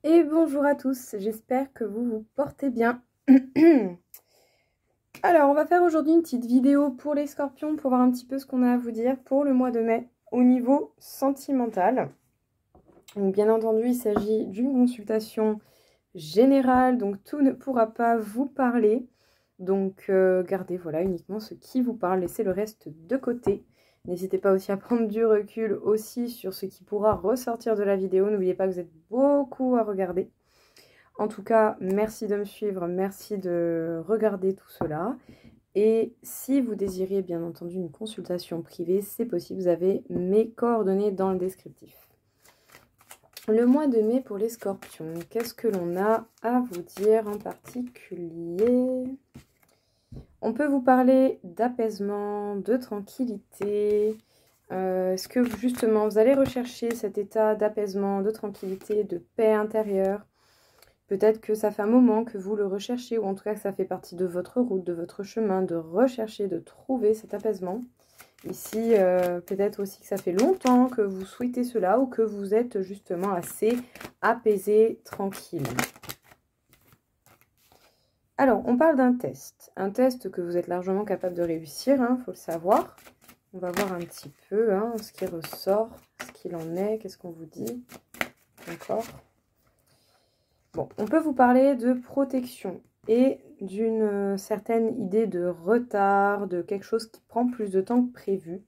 Et bonjour à tous, j'espère que vous vous portez bien. Alors, on va faire aujourd'hui une petite vidéo pour les scorpions pour voir un petit peu ce qu'on a à vous dire pour le mois de mai au niveau sentimental. Donc, bien entendu, il s'agit d'une consultation générale, donc tout ne pourra pas vous parler. Donc, gardez voilà, uniquement ce qui vous parle, laissez le reste de côté. N'hésitez pas aussi à prendre du recul aussi sur ce qui pourra ressortir de la vidéo. N'oubliez pas que vous êtes beaucoup à regarder. En tout cas, merci de me suivre, merci de regarder tout cela. Et si vous désirez bien entendu une consultation privée, c'est possible, vous avez mes coordonnées dans le descriptif. Le mois de mai pour les scorpions, qu'est-ce que l'on a à vous dire en particulier? On peut vous parler d'apaisement, de tranquillité. Est-ce que justement vous allez rechercher cet état d'apaisement, de tranquillité, de paix intérieure? Peut-être que ça fait un moment que vous le recherchez, ou en tout cas que ça fait partie de votre route, de votre chemin, de rechercher, de trouver cet apaisement. Ici, peut-être aussi que ça fait longtemps que vous souhaitez cela, ou que vous êtes justement assez apaisé, tranquille. Alors, on parle d'un test que vous êtes largement capable de réussir, hein, faut le savoir. On va voir un petit peu ce qui ressort, ce qu'il en est, qu'est-ce qu'on vous dit encore. Bon, on peut vous parler de protection et d'une certaine idée de retard, de quelque chose qui prend plus de temps que prévu.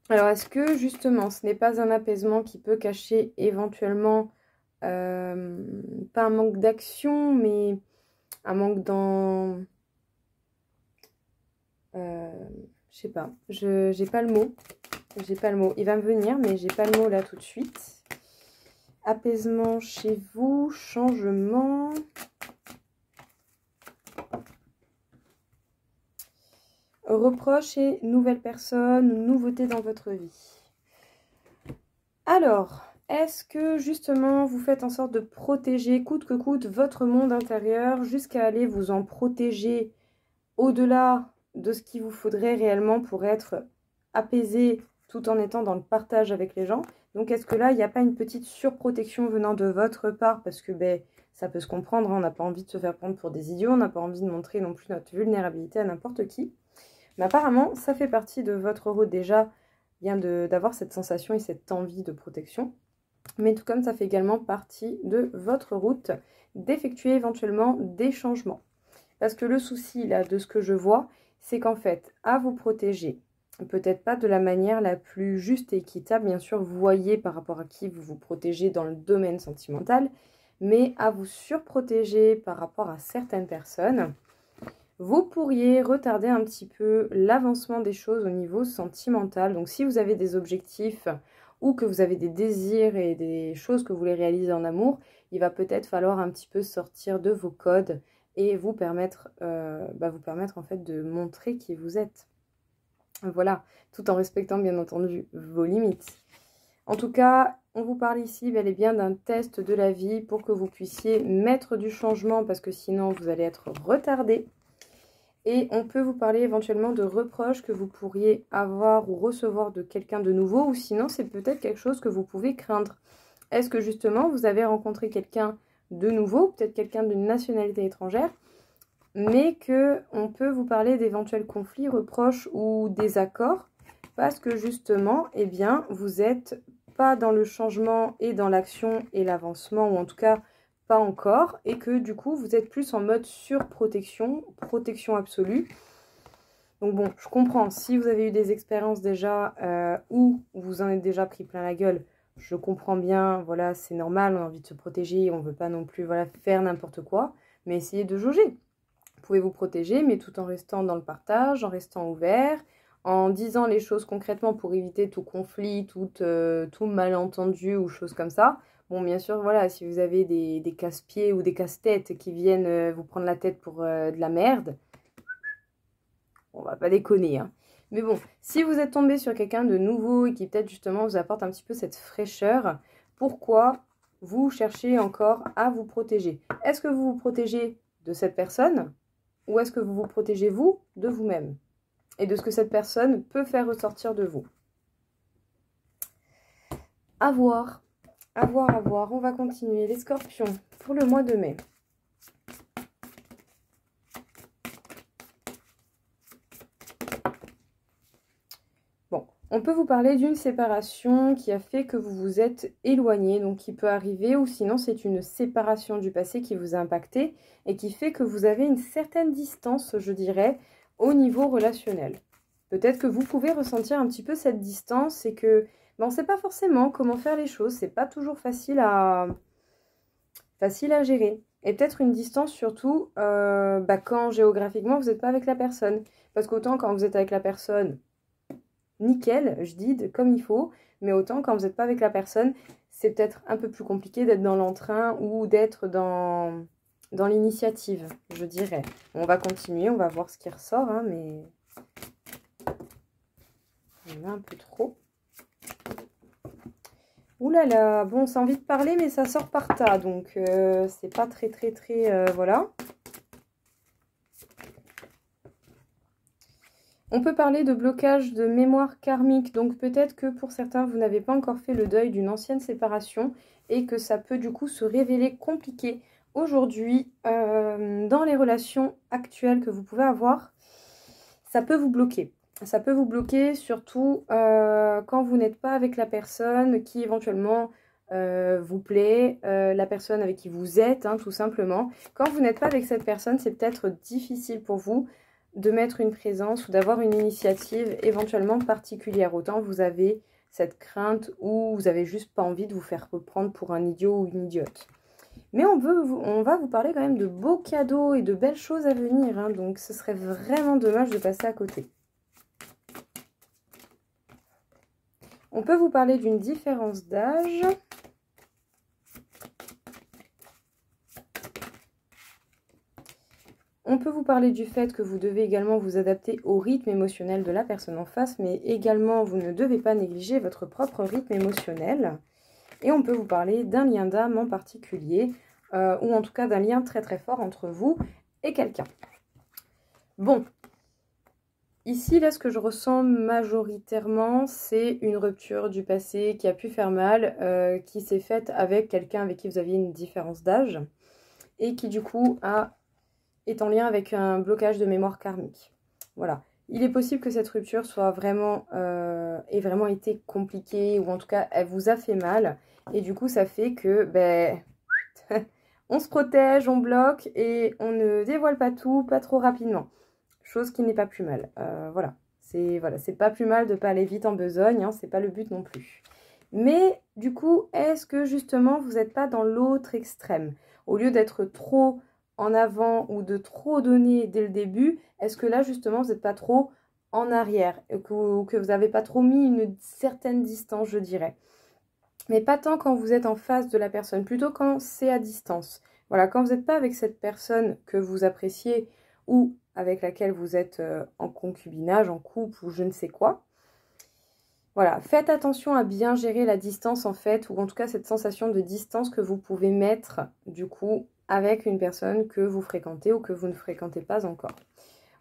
Alors, est-ce que justement, ce n'est pas un apaisement qui peut cacher éventuellement, pas un manque d'action, mais un manque dans... je sais pas, j'ai pas le mot. J'ai pas le mot. Il va me venir, mais j'ai pas le mot là tout de suite. Apaisement chez vous, changement. Reproches et nouvelles personnes, nouveautés dans votre vie. Alors, est-ce que justement vous faites en sorte de protéger coûte que coûte votre monde intérieur jusqu'à aller vous en protéger au-delà de ce qu'il vous faudrait réellement pour être apaisé tout en étant dans le partage avec les gens? Donc est-ce que là, il n'y a pas une petite surprotection venant de votre part? Parce que ça peut se comprendre, hein, on n'a pas envie de se faire prendre pour des idiots, on n'a pas envie de montrer non plus notre vulnérabilité à n'importe qui. Mais apparemment, ça fait partie de votre route déjà, bien d'avoir cette sensation et cette envie de protection. Mais tout comme ça fait également partie de votre route d'effectuer éventuellement des changements. Parce que le souci, là, de ce que je vois, c'est qu'en fait, à vous protéger, peut-être pas de la manière la plus juste et équitable, bien sûr, vous voyez par rapport à qui vous vous protégez dans le domaine sentimental, mais à vous surprotéger par rapport à certaines personnes, vous pourriez retarder un petit peu l'avancement des choses au niveau sentimental. Donc si vous avez des objectifs ou que vous avez des désirs et des choses que vous voulez réaliser en amour, il va peut-être falloir un petit peu sortir de vos codes et vous permettre en fait de montrer qui vous êtes. Voilà, tout en respectant bien entendu vos limites. En tout cas, on vous parle ici bel et bien d'un test de la vie pour que vous puissiez mettre du changement parce que sinon vous allez être retardé. Et on peut vous parler éventuellement de reproches que vous pourriez avoir ou recevoir de quelqu'un de nouveau, ou sinon c'est peut-être quelque chose que vous pouvez craindre. Est-ce que justement vous avez rencontré quelqu'un de nouveau, peut-être quelqu'un d'une nationalité étrangère, mais qu'on peut vous parler d'éventuels conflits, reproches ou désaccords, parce que justement, eh bien, vous n'êtes pas dans le changement et dans l'action et l'avancement, ou en tout cas pas encore, et que du coup vous êtes plus en mode surprotection, protection absolue. Donc bon, je comprends, si vous avez eu des expériences déjà où vous en êtes déjà pris plein la gueule, je comprends bien, voilà, c'est normal, on a envie de se protéger, on ne veut pas non plus voilà, faire n'importe quoi, mais essayez de jauger. Vous pouvez vous protéger, mais tout en restant dans le partage, en restant ouvert, en disant les choses concrètement pour éviter tout conflit, tout malentendu ou choses comme ça. Bon, bien sûr, voilà, si vous avez des casse-pieds ou des casse-têtes qui viennent vous prendre la tête pour de la merde, on va pas déconner, hein. Mais bon, si vous êtes tombé sur quelqu'un de nouveau et qui peut-être justement vous apporte un petit peu cette fraîcheur, pourquoi vous cherchez encore à vous protéger? Est-ce que vous vous protégez de cette personne ou est-ce que vous vous protégez vous de vous-même et de ce que cette personne peut faire ressortir de vous? À voir. À voir, à voir. On va continuer. Les scorpions, pour le mois de mai. Bon, on peut vous parler d'une séparation qui a fait que vous vous êtes éloigné, donc qui peut arriver, ou sinon c'est une séparation du passé qui vous a impacté et qui fait que vous avez une certaine distance, je dirais, au niveau relationnel. Peut-être que vous pouvez ressentir un petit peu cette distance et que on ne sait pas forcément comment faire les choses, c'est pas toujours facile à gérer. Et peut-être une distance surtout quand géographiquement vous n'êtes pas avec la personne. Parce qu'autant quand vous êtes avec la personne, nickel, je dis comme il faut, mais autant quand vous n'êtes pas avec la personne, c'est peut-être un peu plus compliqué d'être dans l'entrain ou d'être dans l'initiative, je dirais. On va continuer, on va voir ce qui ressort, hein, mais il y en a un peu trop. Ouh là là, bon, c'est envie de parler, mais ça sort par tas, donc c'est pas très, voilà. On peut parler de blocage de mémoire karmique, donc peut-être que pour certains, vous n'avez pas encore fait le deuil d'une ancienne séparation et que ça peut du coup se révéler compliqué aujourd'hui dans les relations actuelles que vous pouvez avoir. Ça peut vous bloquer. Ça peut vous bloquer surtout quand vous n'êtes pas avec la personne qui éventuellement vous plaît, la personne avec qui vous êtes, hein, tout simplement. Quand vous n'êtes pas avec cette personne, c'est peut-être difficile pour vous de mettre une présence ou d'avoir une initiative éventuellement particulière. Autant vous avez cette crainte ou vous avez juste pas envie de vous faire reprendre pour un idiot ou une idiote. Mais on va vous parler quand même de beaux cadeaux et de belles choses à venir, hein, donc ce serait vraiment dommage de passer à côté. On peut vous parler d'une différence d'âge. On peut vous parler du fait que vous devez également vous adapter au rythme émotionnel de la personne en face, mais également vous ne devez pas négliger votre propre rythme émotionnel. Et on peut vous parler d'un lien d'âme en particulier, ou en tout cas d'un lien très très fort entre vous et quelqu'un. Bon, ici là ce que je ressens majoritairement, c'est une rupture du passé qui a pu faire mal, qui s'est faite avec quelqu'un avec qui vous aviez une différence d'âge, et qui du coup est en lien avec un blocage de mémoire karmique. Voilà. Il est possible que cette rupture soit ait vraiment été compliquée, ou en tout cas elle vous a fait mal, et du coup ça fait que on se protège, on bloque et on ne dévoile pas tout, pas trop rapidement. Chose qui n'est pas plus mal. Voilà, c'est pas plus mal de pas aller vite en besogne, hein, c'est pas le but non plus. Mais du coup, est-ce que justement vous n'êtes pas dans l'autre extrême? Au lieu d'être trop en avant ou de trop donner dès le début, est-ce que là justement vous n'êtes pas trop en arrière ou que vous n'avez pas trop mis une certaine distance, je dirais? Mais pas tant quand vous êtes en face de la personne, plutôt quand c'est à distance. Voilà, quand vous n'êtes pas avec cette personne que vous appréciez ou avec laquelle vous êtes en concubinage, en couple ou je ne sais quoi. Voilà, faites attention à bien gérer la distance en fait, ou en tout cas cette sensation de distance que vous pouvez mettre du coup avec une personne que vous fréquentez ou que vous ne fréquentez pas encore.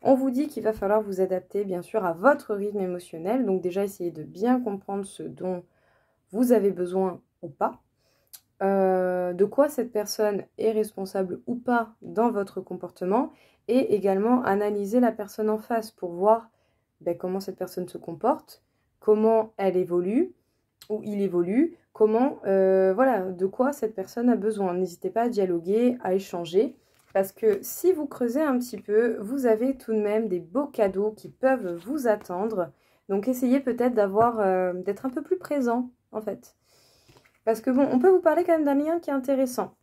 On vous dit qu'il va falloir vous adapter bien sûr à votre rythme émotionnel, donc déjà essayez de bien comprendre ce dont vous avez besoin ou pas, de quoi cette personne est responsable ou pas dans votre comportement, et également analyser la personne en face pour voir comment cette personne se comporte, comment elle évolue ou il évolue, voilà, de quoi cette personne a besoin. N'hésitez pas à dialoguer, à échanger, parce que si vous creusez un petit peu, vous avez tout de même des beaux cadeaux qui peuvent vous attendre. Donc essayez peut-être d'être un peu plus présent en fait. Parce que bon, on peut vous parler quand même d'un lien qui est intéressant.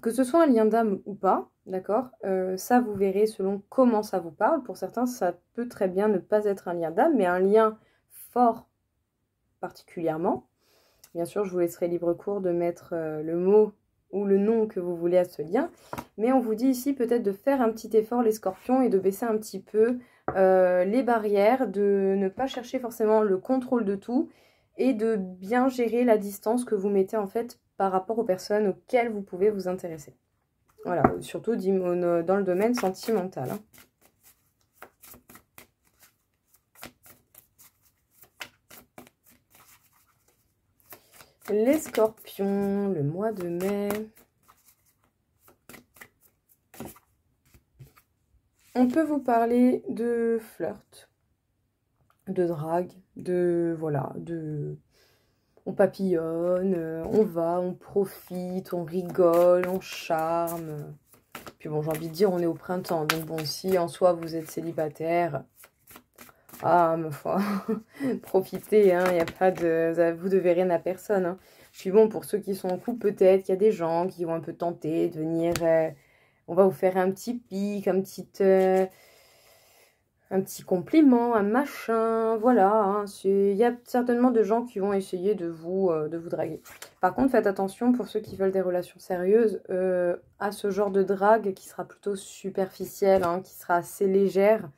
Que ce soit un lien d'âme ou pas, d'accord, ça vous verrez selon comment ça vous parle. Pour certains, ça peut très bien ne pas être un lien d'âme, mais un lien fort particulièrement. Bien sûr, je vous laisserai libre cours de mettre le mot ou le nom que vous voulez à ce lien. Mais on vous dit ici peut-être de faire un petit effort, les scorpions, et de baisser un petit peu les barrières, de ne pas chercher forcément le contrôle de tout, et de bien gérer la distance que vous mettez en fait par rapport aux personnes auxquelles vous pouvez vous intéresser. Voilà, surtout dans le domaine sentimental. Hein. Les scorpions, le mois de mai. On peut vous parler de flirt, de drague, de voilà, on papillonne, on va, on profite, on rigole, on charme. Puis bon, j'ai envie de dire, on est au printemps, donc bon, si en soi vous êtes célibataire, ah, ma foi, profitez, hein, y a pas de, vous devez rien à personne, hein. Puis bon, pour ceux qui sont en couple, peut-être qu'il y a des gens qui vont un peu tenter de venir, on va vous faire un petit pic, un petit compliment, un machin, voilà, hein, il y a certainement de gens qui vont essayer de vous draguer. Par contre, faites attention pour ceux qui veulent des relations sérieuses à ce genre de drague qui sera plutôt superficielle, hein, qui sera assez légère,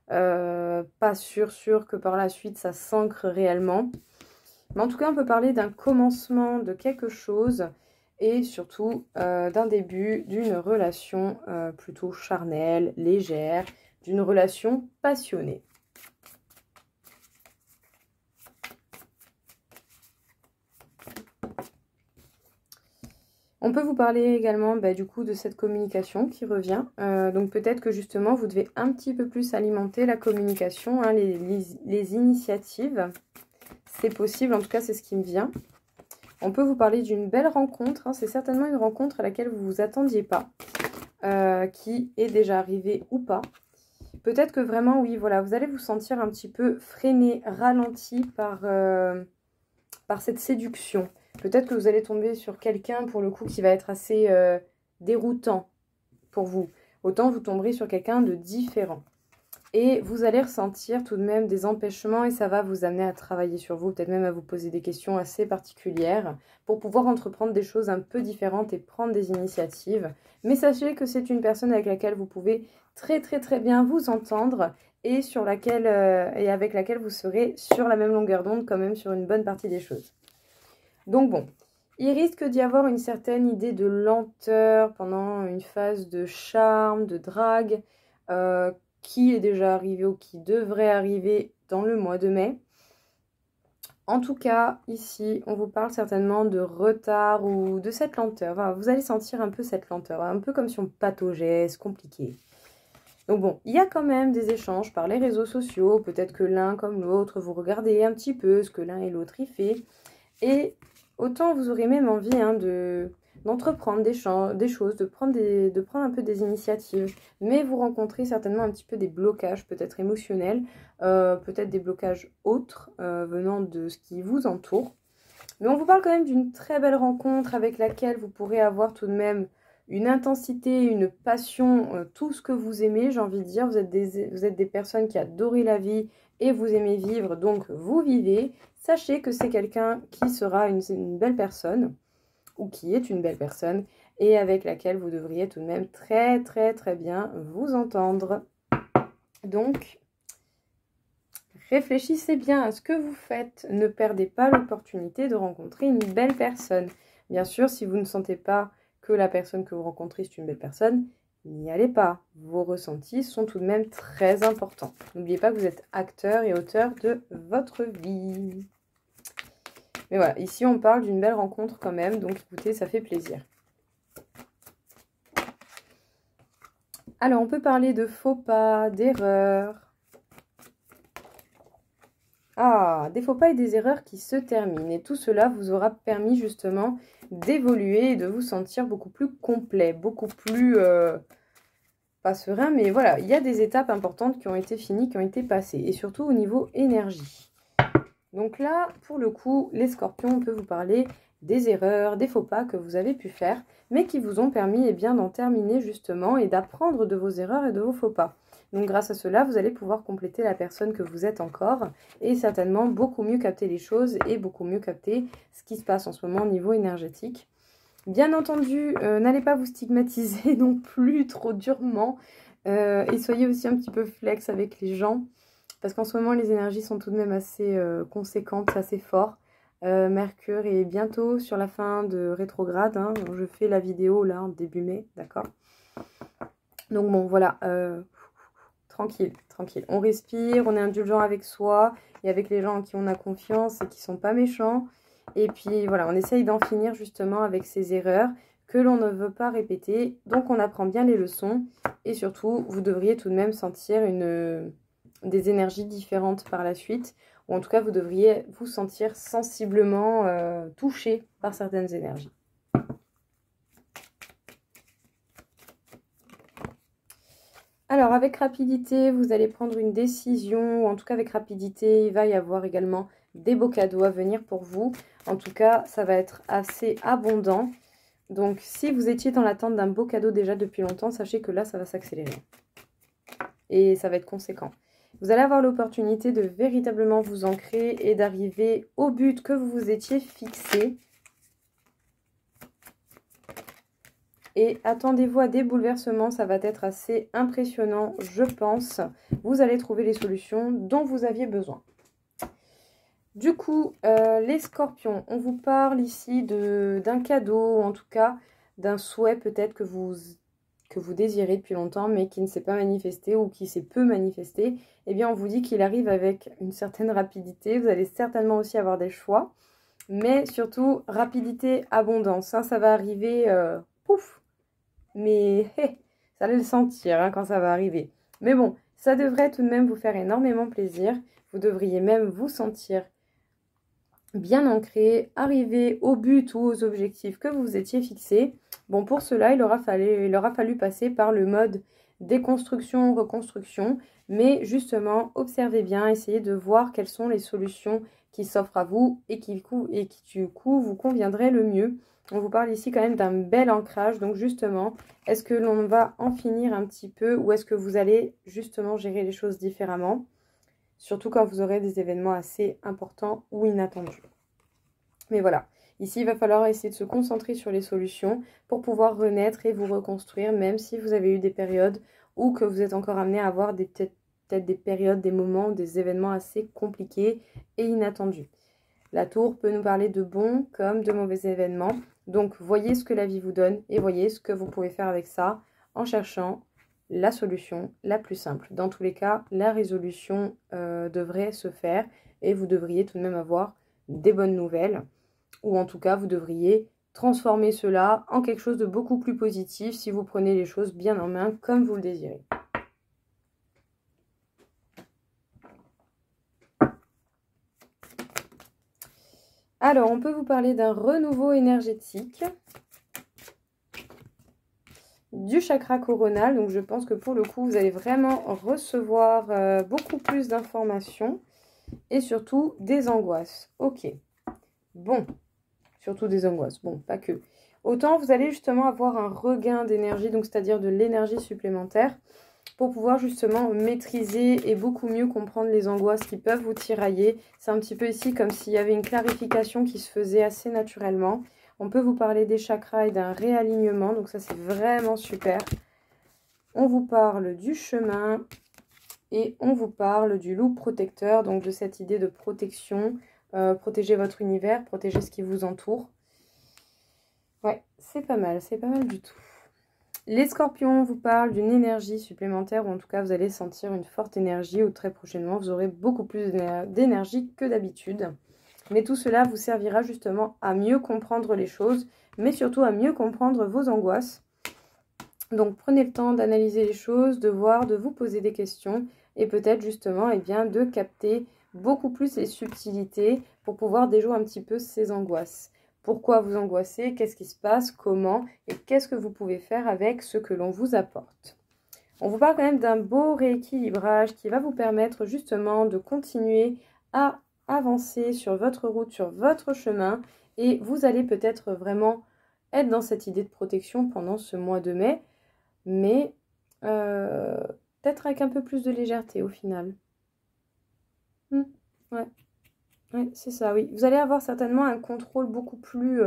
pas sûr que par la suite ça s'ancre réellement. Mais en tout cas, on peut parler d'un commencement de quelque chose et surtout d'un début d'une relation plutôt charnelle, légère, d'une relation passionnée. On peut vous parler également du coup de cette communication qui revient. Donc peut-être que justement vous devez un petit peu plus alimenter la communication, hein, les initiatives. C'est possible, en tout cas c'est ce qui me vient. On peut vous parler d'une belle rencontre, hein, c'est certainement une rencontre à laquelle vous ne vous attendiez pas, qui est déjà arrivée ou pas. Peut-être que vraiment, oui, voilà, vous allez vous sentir un petit peu freiné, ralenti par cette séduction. Peut-être que vous allez tomber sur quelqu'un, pour le coup, qui va être assez déroutant pour vous. Autant vous tomberez sur quelqu'un de différent. Et vous allez ressentir tout de même des empêchements et ça va vous amener à travailler sur vous, peut-être même à vous poser des questions assez particulières pour pouvoir entreprendre des choses un peu différentes et prendre des initiatives. Mais sachez que c'est une personne avec laquelle vous pouvez très bien vous entendre et sur laquelle et avec laquelle vous serez sur la même longueur d'onde quand même sur une bonne partie des choses. Donc bon, il risque d'y avoir une certaine idée de lenteur pendant une phase de charme, de drague, qui est déjà arrivé ou qui devrait arriver dans le mois de mai. En tout cas, ici, on vous parle certainement de retard ou de cette lenteur. Enfin, vous allez sentir un peu cette lenteur, un peu comme si on pataugeait, c'est compliqué. Donc bon, il y a quand même des échanges par les réseaux sociaux. Peut-être que l'un comme l'autre, vous regardez un petit peu ce que l'un et l'autre y fait. Et autant vous aurez même envie d'entreprendre des choses, de prendre un peu des initiatives. Mais vous rencontrez certainement un petit peu des blocages, peut-être émotionnels, peut-être des blocages autres venant de ce qui vous entoure. Mais on vous parle quand même d'une très belle rencontre avec laquelle vous pourrez avoir tout de même une intensité, une passion, tout ce que vous aimez, j'ai envie de dire. Vous êtes des personnes qui adorent la vie et vous aimez vivre, donc vous vivez. Sachez que c'est quelqu'un qui sera une belle personne, ou qui est une belle personne, et avec laquelle vous devriez tout de même très bien vous entendre. Donc, réfléchissez bien à ce que vous faites. Ne perdez pas l'opportunité de rencontrer une belle personne. Bien sûr, si vous ne sentez pas que la personne que vous rencontrez est une belle personne, n'y allez pas. Vos ressentis sont tout de même très importants. N'oubliez pas que vous êtes acteur et auteur de votre vie. Mais voilà, ici on parle d'une belle rencontre quand même, donc écoutez, ça fait plaisir. Alors, on peut parler de faux pas, d'erreurs. Ah, des faux pas et des erreurs qui se terminent. Et tout cela vous aura permis justement d'évoluer et de vous sentir beaucoup plus complet, beaucoup plus... pas serein, mais voilà, il y a des étapes importantes qui ont été finies, qui ont été passées. Et surtout au niveau énergie. Donc là, pour le coup, les scorpions, on peut vous parler des erreurs, des faux pas que vous avez pu faire, mais qui vous ont permis d'en terminer justement et d'apprendre de vos erreurs et de vos faux pas. Donc grâce à cela, vous allez pouvoir compléter la personne que vous êtes encore et certainement beaucoup mieux capter les choses et beaucoup mieux capter ce qui se passe en ce moment au niveau énergétique. Bien entendu, n'allez pas vous stigmatiser non plus trop durement et soyez aussi un petit peu flex avec les gens. Parce qu'en ce moment, les énergies sont tout de même assez conséquentes, assez fort. Mercure est bientôt sur la fin de rétrograde. Hein, je fais la vidéo là en début mai, d'accord? Donc bon, voilà. Tranquille. On respire, on est indulgent avec soi et avec les gens en qui on a confiance et qui sont pas méchants. Et puis voilà, on essaye d'en finir justement avec ces erreurs que l'on ne veut pas répéter. Donc on apprend bien les leçons et surtout, vous devriez tout de même sentir des énergies différentes par la suite. Ou en tout cas, vous devriez vous sentir sensiblement touché par certaines énergies. Alors, avec rapidité, vous allez prendre une décision, ou en tout cas avec rapidité, il va y avoir également des beaux cadeaux à venir pour vous. En tout cas, ça va être assez abondant. Donc, si vous étiez dans l'attente d'un beau cadeau déjà depuis longtemps, sachez que là, ça va s'accélérer. Et ça va être conséquent. Vous allez avoir l'opportunité de véritablement vous ancrer et d'arriver au but que vous vous étiez fixé. Et attendez-vous à des bouleversements, ça va être assez impressionnant, je pense. Vous allez trouver les solutions dont vous aviez besoin. Du coup, les scorpions, on vous parle ici d'un cadeau, ou en tout cas d'un souhait peut-être que vous désirez depuis longtemps, mais qui ne s'est pas manifesté ou qui s'est peu manifesté. Eh bien, on vous dit qu'il arrive avec une certaine rapidité. Vous allez certainement aussi avoir des choix, mais surtout rapidité, abondance. Ça va arriver, pouf. Mais ça allez le sentir quand ça va arriver. Mais bon, ça devrait tout de même vous faire énormément plaisir. Vous devriez même vous sentir bien ancré, arriver au but ou aux objectifs que vous vous étiez fixés. Bon, pour cela, il aura fallu passer par le mode déconstruction, reconstruction. Mais justement, observez bien, essayez de voir quelles sont les solutions qui s'offrent à vous et qui du coup vous conviendraient le mieux. On vous parle ici quand même d'un bel ancrage. Donc justement, est-ce que l'on va en finir un petit peu ou est-ce que vous allez justement gérer les choses différemment? Surtout quand vous aurez des événements assez importants ou inattendus. Mais voilà, ici il va falloir essayer de se concentrer sur les solutions pour pouvoir renaître et vous reconstruire, même si vous avez eu des périodes ou que vous êtes encore amené à avoir peut-être des périodes, des moments, des événements assez compliqués et inattendus. La tour peut nous parler de bons comme de mauvais événements. Donc, voyez ce que la vie vous donne et voyez ce que vous pouvez faire avec ça en cherchant la solution la plus simple. Dans tous les cas, la résolution devrait se faire et vous devriez tout de même avoir des bonnes nouvelles. Ou en tout cas, vous devriez transformer cela en quelque chose de beaucoup plus positif si vous prenez les choses bien en main comme vous le désirez. Alors, on peut vous parler d'un renouveau énergétique, du chakra coronal. Donc, je pense que pour le coup, vous allez vraiment recevoir beaucoup plus d'informations et surtout des angoisses. Ok, bon, surtout des angoisses, bon, pas que. Autant vous allez justement avoir un regain d'énergie, donc c'est-à-dire de l'énergie supplémentaire, pour pouvoir justement maîtriser et beaucoup mieux comprendre les angoisses qui peuvent vous tirailler. C'est un petit peu ici comme s'il y avait une clarification qui se faisait assez naturellement. On peut vous parler des chakras et d'un réalignement, donc ça c'est vraiment super. On vous parle du chemin et on vous parle du loup protecteur, donc de cette idée de protection. Protéger votre univers, protéger ce qui vous entoure. Ouais, c'est pas mal du tout. Les scorpions vous parlent d'une énergie supplémentaire, ou en tout cas vous allez sentir une forte énergie, ou très prochainement vous aurez beaucoup plus d'énergie que d'habitude. Mais tout cela vous servira justement à mieux comprendre les choses, mais surtout à mieux comprendre vos angoisses. Donc prenez le temps d'analyser les choses, de voir, de vous poser des questions, et peut-être justement de capter beaucoup plus les subtilités pour pouvoir déjouer un petit peu ces angoisses. Pourquoi vous angoissez? Qu'est-ce qui se passe? Comment? Et qu'est-ce que vous pouvez faire avec ce que l'on vous apporte? On vous parle quand même d'un beau rééquilibrage qui va vous permettre justement de continuer à avancer sur votre route, sur votre chemin. Et vous allez peut-être vraiment être dans cette idée de protection pendant ce mois de mai. Mais peut-être avec un peu plus de légèreté au final. Ouais. Ouais, c'est ça, oui. Vous allez avoir certainement un contrôle beaucoup plus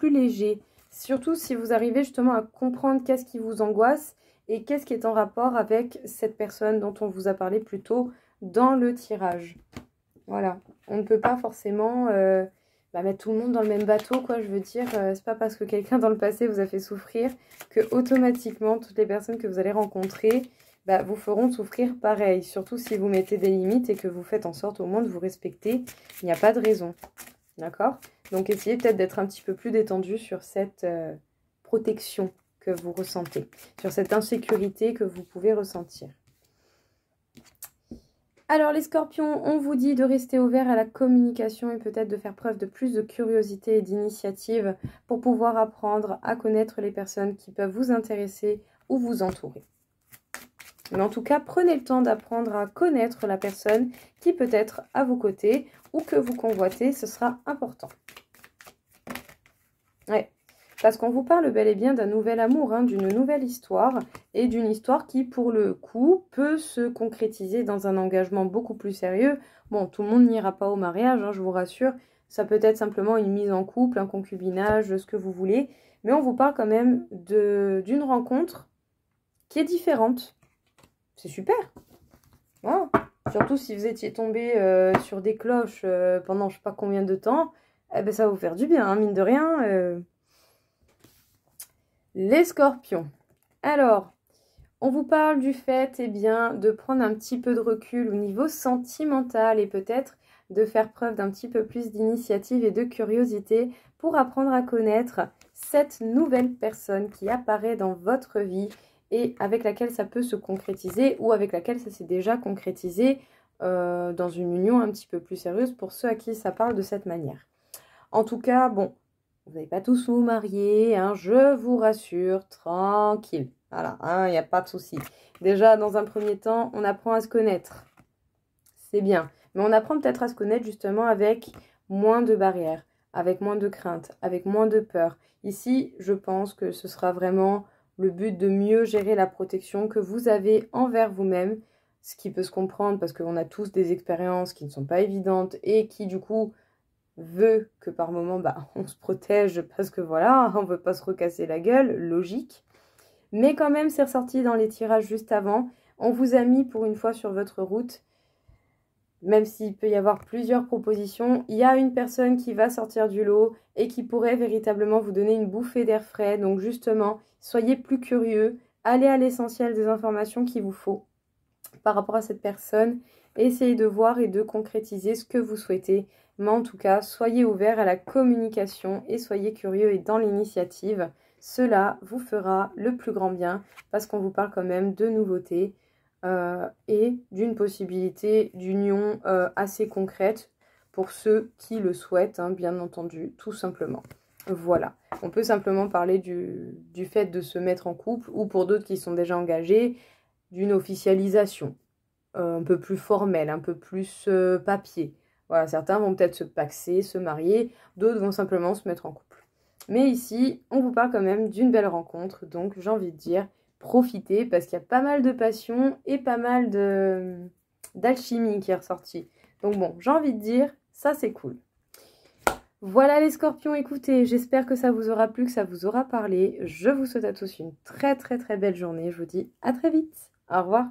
léger. Surtout si vous arrivez justement à comprendre qu'est-ce qui vous angoisse et qu'est-ce qui est en rapport avec cette personne dont on vous a parlé plus tôt dans le tirage. Voilà. On ne peut pas forcément mettre tout le monde dans le même bateau, quoi. Je veux dire, c'est pas parce que quelqu'un dans le passé vous a fait souffrir que automatiquement toutes les personnes que vous allez rencontrer vous feront souffrir pareil. Surtout si vous mettez des limites et que vous faites en sorte au moins de vous respecter. Il n'y a pas de raison. D'accord? Donc, essayez peut-être d'être un petit peu plus détendu sur cette protection que vous ressentez, sur cette insécurité que vous pouvez ressentir. Alors les scorpions, on vous dit de rester ouvert à la communication et peut-être de faire preuve de plus de curiosité et d'initiative pour pouvoir apprendre à connaître les personnes qui peuvent vous intéresser ou vous entourer. Mais en tout cas, prenez le temps d'apprendre à connaître la personne qui peut être à vos côtés ou que vous convoitez, ce sera important. Ouais. Parce qu'on vous parle bel et bien d'un nouvel amour, hein, d'une nouvelle histoire, et d'une histoire qui, pour le coup, peut se concrétiser dans un engagement beaucoup plus sérieux. Bon, tout le monde n'ira pas au mariage, hein, je vous rassure. Ça peut être simplement une mise en couple, un concubinage, ce que vous voulez. Mais on vous parle quand même d'une rencontre qui est différente. C'est super. Wow. Surtout si vous étiez tombé sur des cloches pendant je sais pas combien de temps, eh ben, ça va vous faire du bien, hein, mine de rien. Les scorpions. Alors, on vous parle du fait de prendre un petit peu de recul au niveau sentimental et peut-être de faire preuve d'un petit peu plus d'initiative et de curiosité pour apprendre à connaître cette nouvelle personne qui apparaît dans votre vie et avec laquelle ça peut se concrétiser ou avec laquelle ça s'est déjà concrétisé dans une union un petit peu plus sérieuse pour ceux à qui ça parle de cette manière. En tout cas, bon, vous n'allez pas tous vous marier, hein, je vous rassure, tranquille. Voilà, il n'y a pas de souci. Déjà, dans un premier temps, on apprend à se connaître. C'est bien. Mais on apprend peut-être à se connaître justement avec moins de barrières, avec moins de craintes, avec moins de peur. Ici, je pense que ce sera vraiment le but de mieux gérer la protection que vous avez envers vous-même, ce qui peut se comprendre parce qu'on a tous des expériences qui ne sont pas évidentes et qui du coup veut que par moment on se protège parce que voilà, on ne veut pas se recasser la gueule, logique. Mais quand même, c'est ressorti dans les tirages juste avant. On vous a mis pour une fois sur votre route, même s'il peut y avoir plusieurs propositions, il y a une personne qui va sortir du lot et qui pourrait véritablement vous donner une bouffée d'air frais. Donc justement, soyez plus curieux, allez à l'essentiel des informations qu'il vous faut par rapport à cette personne. Essayez de voir et de concrétiser ce que vous souhaitez. Mais en tout cas, soyez ouverts à la communication et soyez curieux et dans l'initiative. Cela vous fera le plus grand bien parce qu'on vous parle quand même de nouveautés et d'une possibilité d'union assez concrète pour ceux qui le souhaitent, hein, bien entendu, tout simplement. Voilà, on peut simplement parler du fait de se mettre en couple ou pour d'autres qui sont déjà engagés, d'une officialisation un peu plus formelle, un peu plus papier. Voilà, certains vont peut-être se paxer, se marier, d'autres vont simplement se mettre en couple. Mais ici, on vous parle quand même d'une belle rencontre, donc j'ai envie de dire, profitez parce qu'il y a pas mal de passion et pas mal d'alchimie qui est ressortie. Donc bon, j'ai envie de dire, ça c'est cool. Voilà les scorpions, écoutez, j'espère que ça vous aura plu, que ça vous aura parlé. Je vous souhaite à tous une très très très belle journée. Je vous dis à très vite. Au revoir.